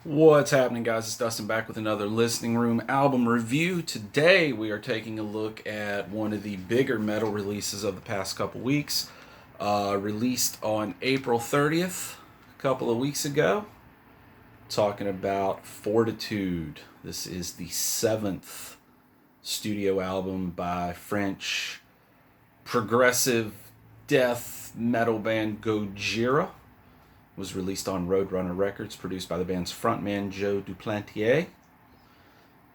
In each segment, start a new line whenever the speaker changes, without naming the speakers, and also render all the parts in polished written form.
What's happening, guys? It's Dustin back with another Listening Room album review. Today, we are taking a look at one of the bigger metal releases of the past couple weeks. Released on April 30th, a couple of weeks ago. Talking about Fortitude. This is the seventh studio album by French progressive death metal band Gojira. Was released on Roadrunner Records, produced by the band's frontman Joe Duplantier.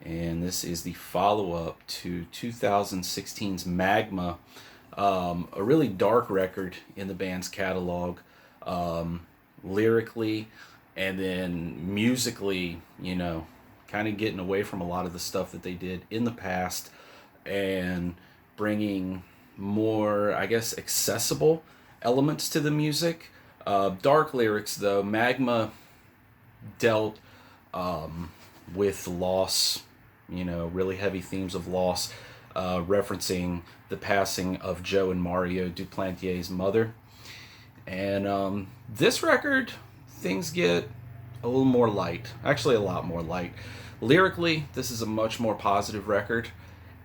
And this is the follow-up to 2016's Magma, a really dark record in the band's catalog, lyrically and then musically, kind of getting away from a lot of the stuff that they did in the past and bringing more, I guess, accessible elements to the music. Dark lyrics, though. Magma dealt with loss, really heavy themes of loss, referencing the passing of Joe and Mario Duplantier's mother. And this record, things get a little more light. Actually, a lot more light. Lyrically, this is a much more positive record.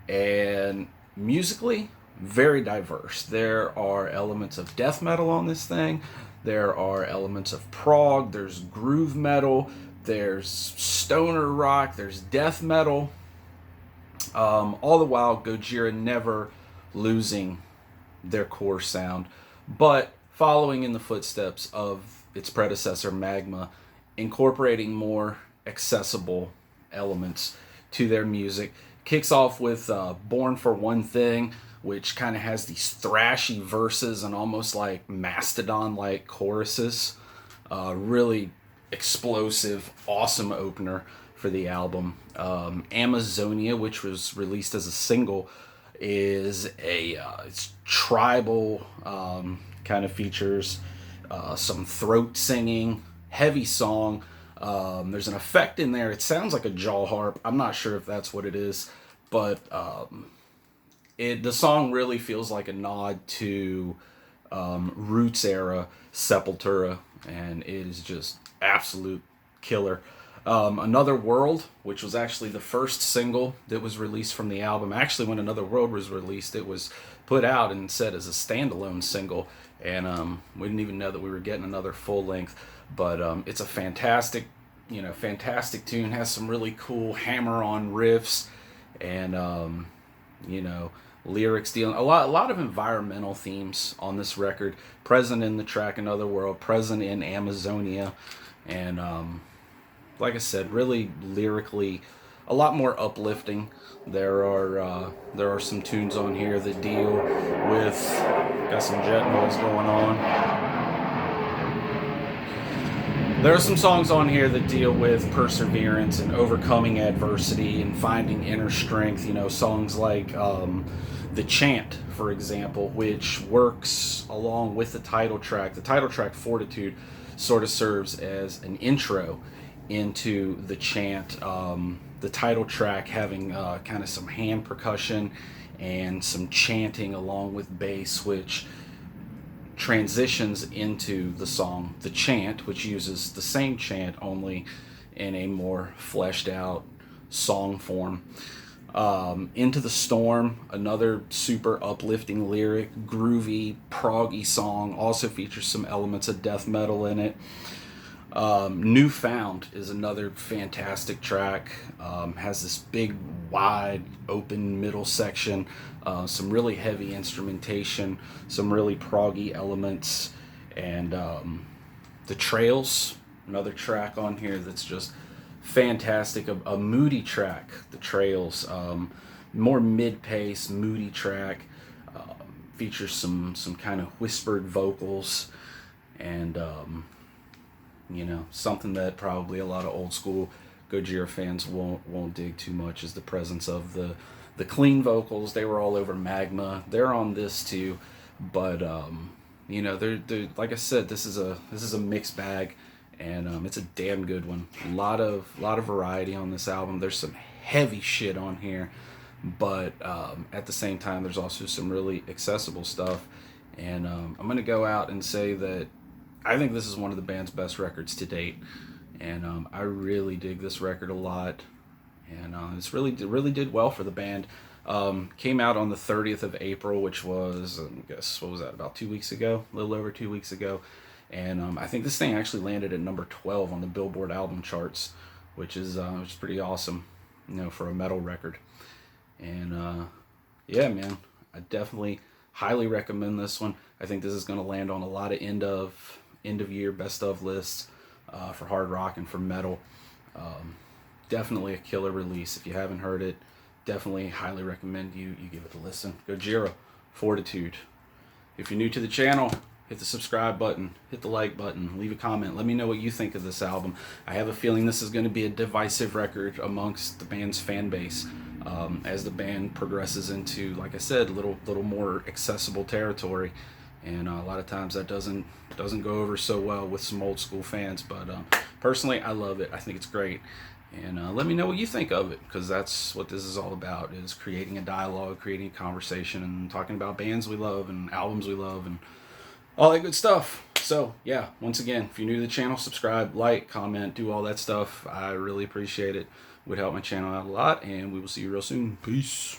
And musically, very diverse. There are elements of death metal on this thing. There are elements of prog, there's groove metal, there's stoner rock, there's death metal. All the while, Gojira never losing their core sound, but following in the footsteps of its predecessor, Magma, incorporating more accessible elements to their music. Kicks off with Born for One Thing, which kind of has these thrashy verses and almost like Mastodon-like choruses. Really explosive, awesome opener for the album. Amazonia, which was released as a single, is it's tribal, kind of features some throat singing, heavy song. There's an effect in there. It sounds like a jaw harp. I'm not sure if that's what it is, but the song really feels like a nod to Roots era Sepultura, and it is just absolute killer. Another World, which was actually the first single that was released from the album. Actually, when Another World was released, it was put out and set as a standalone single, and we didn't even know that we were getting another full length. But it's a fantastic tune. Has some really cool hammer-on riffs, and lyrics dealing a lot of environmental themes on this record, present in the track Another World, present in Amazonia, and like I said, really lyrically a lot more uplifting. There are some tunes on here that deal with, got some jet noise going on. There are some songs on here that deal with perseverance and overcoming adversity and finding inner strength. Songs like The Chant, for example, which works along with the title track. The title track, Fortitude, sort of serves as an intro into The Chant. The title track having kind of some hand percussion and some chanting along with bass, which transitions into the song The Chant, which uses the same chant only in a more fleshed out song form. Into the Storm, another super uplifting lyric, groovy, proggy song, also features some elements of death metal in it. Newfound is another fantastic track. Has this big, wide, open middle section. Some really heavy instrumentation. Some really proggy elements. And The Trails, another track on here that's just fantastic. A moody track, The Trails. More mid-pace, moody track. Features some kind of whispered vocals. And something that probably a lot of old school Gojira fans won't dig too much is the presence of the clean vocals. They were all over Magma. They're on this too, but they're like I said, this is a mixed bag, and it's a damn good one. A lot of variety on this album. There's some heavy shit on here, but at the same time, there's also some really accessible stuff. And I'm gonna go out and say that I think this is one of the band's best records to date. and I really dig this record a lot, and it's really did well for the band. Came out on the 30th of April, which was, I guess, what was that, about 2 weeks ago, a little over 2 weeks ago. And I think this thing actually landed at number 12 on the Billboard album charts, which is pretty awesome, for a metal record. And yeah, man, I definitely highly recommend this one. I think this is going to land on a lot of end of year best of lists for hard rock and for metal. Definitely a killer release. If you haven't heard it, definitely highly recommend you give it a listen. Gojira, Fortitude. If you're new to the channel, hit the subscribe button, hit the like button, leave a comment. Let me know what you think of this album. I have a feeling this is going to be a divisive record amongst the band's fan base as the band progresses into, like I said, little more accessible territory. And a lot of times that doesn't go over so well with some old school fans. But personally, I love it. I think it's great. And let me know what you think of it, because that's what this is all about, is creating a dialogue, creating a conversation, and talking about bands we love and albums we love and all that good stuff. So, yeah, once again, if you're new to the channel, subscribe, like, comment, do all that stuff. I really appreciate it. Would help my channel out a lot, and we will see you real soon. Peace.